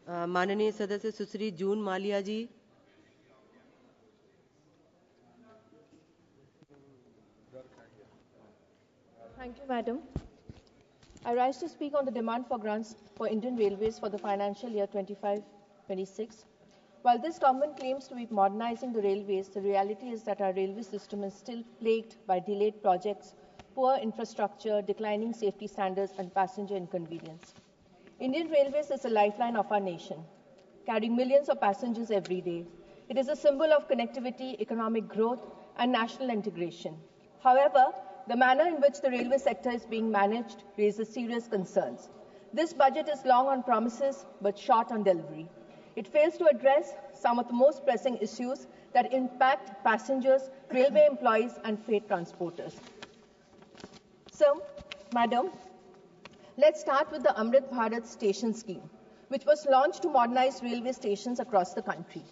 माननीय सदस्य सुश्री जून मालिया जी। Thank you, Madam. I rise to speak on the demand for grants for Indian Railways for the financial year 25-26. While this government claims to be modernizing the railways, the reality is that our railway system is still plagued by delayed projects, poor infrastructure, declining safety standards, and passenger inconvenience. Indian Railways is the lifeline of our nation, carrying millions of passengers every day. It is a symbol of connectivity, economic growth, and national integration. However, the manner in which the railway sector is being managed raises serious concerns. This budget is long on promises but short on delivery. It fails to address some of the most pressing issues that impact passengers, railway employees, and freight transporters. So, Madam, let's start with the Amrit Bharat Station Scheme, which was launched to modernize railway stations across the country.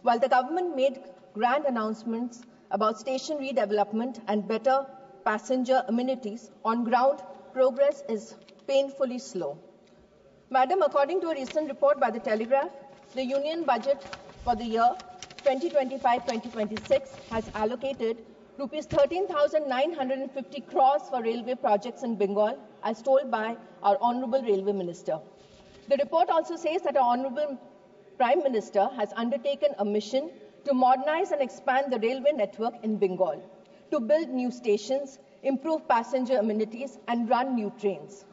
While the government made grand announcements about station redevelopment and better passenger amenities, on ground, progress is painfully slow. Madam, according to a recent report by the Telegraph, the union budget for the year 2025-2026 has allocated rupees 13,950 crores for railway projects in Bengal, as told by our Honorable Railway Minister. The report also says that our Honorable Prime Minister has undertaken a mission to modernize and expand the railway network in Bengal, to build new stations, improve passenger amenities, and run new trains.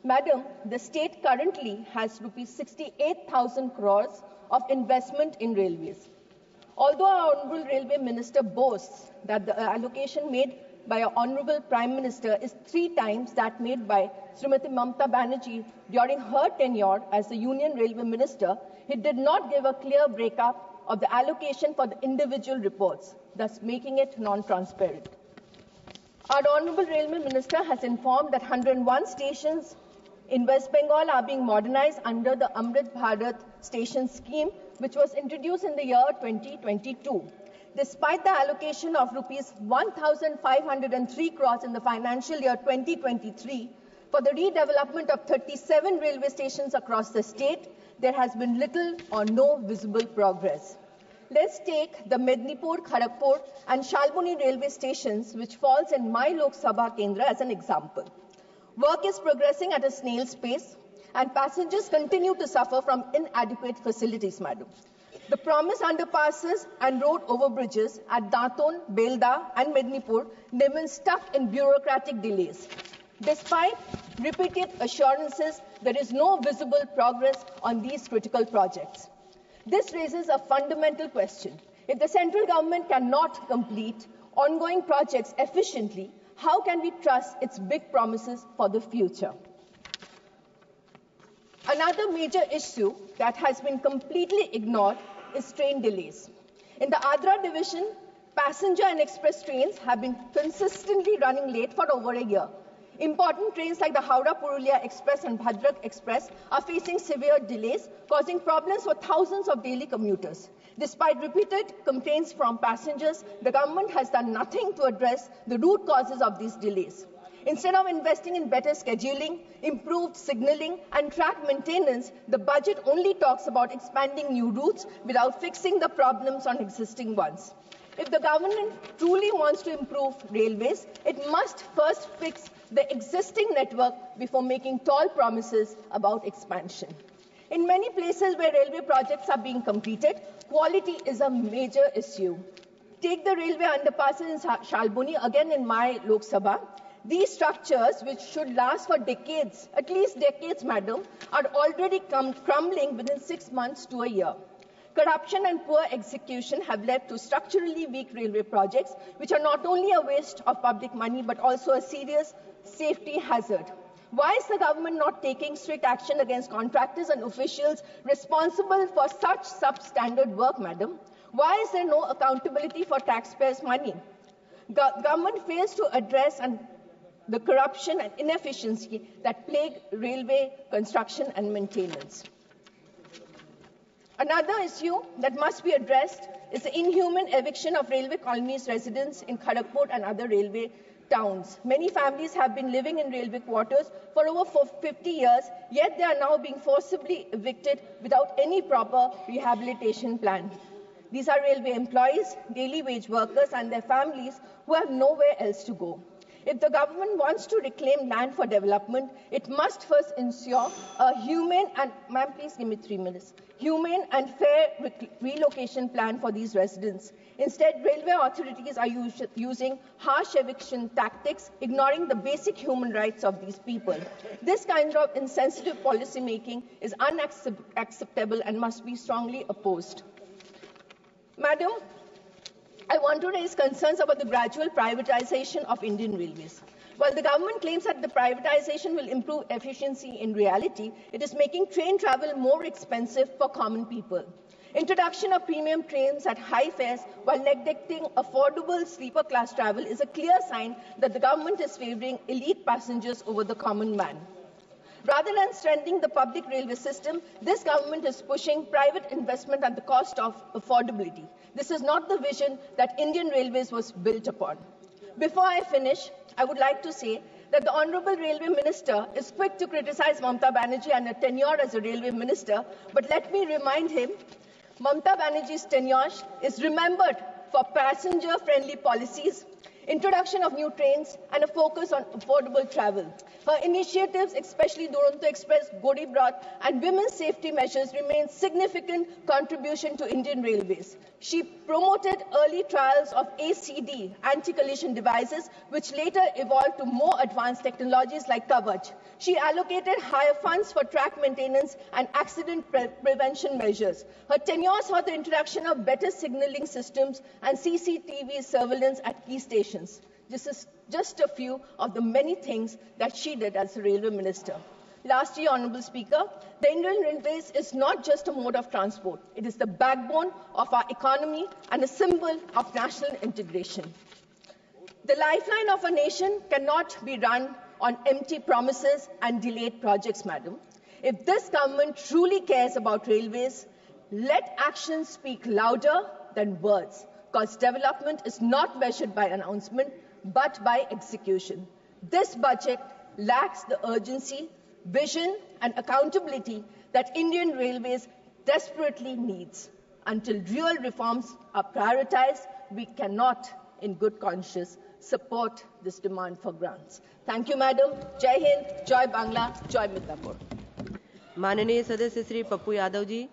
Madam, the state currently has rupees 68,000 crores of investment in railways. Although our Honorable Railway Minister boasts that the allocation made by our Honorable Prime Minister is 3 times that made by Srimati Mamata Banerjee during her tenure as the Union Railway Minister, he did not give a clear breakup of the allocation for the individual reports, thus making it non-transparent. Our Honorable Railway Minister has informed that 101 stations in West Bengal are being modernized under the Amrit Bharat Station Scheme, which was introduced in the year 2022. Despite the allocation of rupees 1,503 crores in the financial year 2023 for the redevelopment of 37 railway stations across the state, there has been little or no visible progress. Let's take the Mednipur, Kharagpur and Shalboni railway stations, which falls in my Lok Sabha Kendra, as an example. Work is progressing at a snail's pace, and passengers continue to suffer from inadequate facilities, Madam. The promised underpasses and road overbridges at Daton, Belda and Mednipur remain stuck in bureaucratic delays. Despite repeated assurances, there is no visible progress on these critical projects. This raises a fundamental question. If the central government cannot complete ongoing projects efficiently, how can we trust its big promises for the future? Another major issue that has been completely ignored is train delays. In the Adra division, passenger and express trains have been consistently running late for over a year. Important trains like the Howrah-Purulia Express and Bhadrak Express are facing severe delays, causing problems for thousands of daily commuters. Despite repeated complaints from passengers, the government has done nothing to address the root causes of these delays. Instead of investing in better scheduling, improved signaling, and track maintenance, the budget only talks about expanding new routes without fixing the problems on existing ones. If the government truly wants to improve railways, it must first fix the existing network before making tall promises about expansion. In many places where railway projects are being completed, quality is a major issue. Take the railway underpasses in Shalboni, again in my Lok Sabha. These structures, which should last for decades, at least decades, Madam, are already crumbling within 6 months to a year. Corruption and poor execution have led to structurally weak railway projects, which are not only a waste of public money, but also a serious safety hazard. Why is the government not taking strict action against contractors and officials responsible for such substandard work, Madam? Why is there no accountability for taxpayers' money? Government fails to address the corruption and inefficiency that plague railway construction and maintenance. Another issue that must be addressed is the inhuman eviction of railway colonies residents in Kharagpur and other railway towns. Many families have been living in railway quarters for over 50 years, yet they are now being forcibly evicted without any proper rehabilitation plan. These are railway employees, daily wage workers, and their families who have nowhere else to go. If the government wants to reclaim land for development, it must first ensure a humane and, ma'am, please give me 3 minutes, humane and fair relocation plan for these residents. Instead, railway authorities are using harsh eviction tactics, ignoring the basic human rights of these people. This kind of insensitive policy making is unacceptable and must be strongly opposed. Madam, I want to raise concerns about the gradual privatization of Indian Railways. While the government claims that the privatization will improve efficiency, in reality, it is making train travel more expensive for common people. Introduction of premium trains at high fares while neglecting affordable sleeper class travel is a clear sign that the government is favoring elite passengers over the common man. Rather than strengthening the public railway system, this government is pushing private investment at the cost of affordability. This is not the vision that Indian Railways was built upon. Before I finish, I would like to say that the Honorable Railway Minister is quick to criticize Mamata Banerjee and her tenure as a railway minister, but let me remind him, Mamata Banerjee's tenure is remembered for passenger-friendly policies, introduction of new trains, and a focus on affordable travel. Her initiatives, especially Duronto Express, Garib Rath, and women's safety measures remain significant contribution to Indian Railways. She promoted early trials of ACD, anti-collision devices, which later evolved to more advanced technologies like Kavach. She allocated higher funds for track maintenance and accident prevention measures. Her tenure saw the introduction of better signaling systems and CCTV surveillance at key stations. This is just a few of the many things that she did as a railway minister. Lastly, Honourable Speaker, the Indian Railways is not just a mode of transport. It is the backbone of our economy and a symbol of national integration. The lifeline of a nation cannot be run on empty promises and delayed projects, madam. If this government truly cares about railways, let actions speak louder than words, because development is not measured by announcement, but by execution. This budget lacks the urgency, vision, and accountability that Indian Railways desperately needs. Until real reforms are prioritized, we cannot, in good conscience, support this demand for grants. Thank you, madam. Jai Hind, Joy Bangla, Joy Midnapur. माननीय सदस्य श्री पप्पू यादव जी।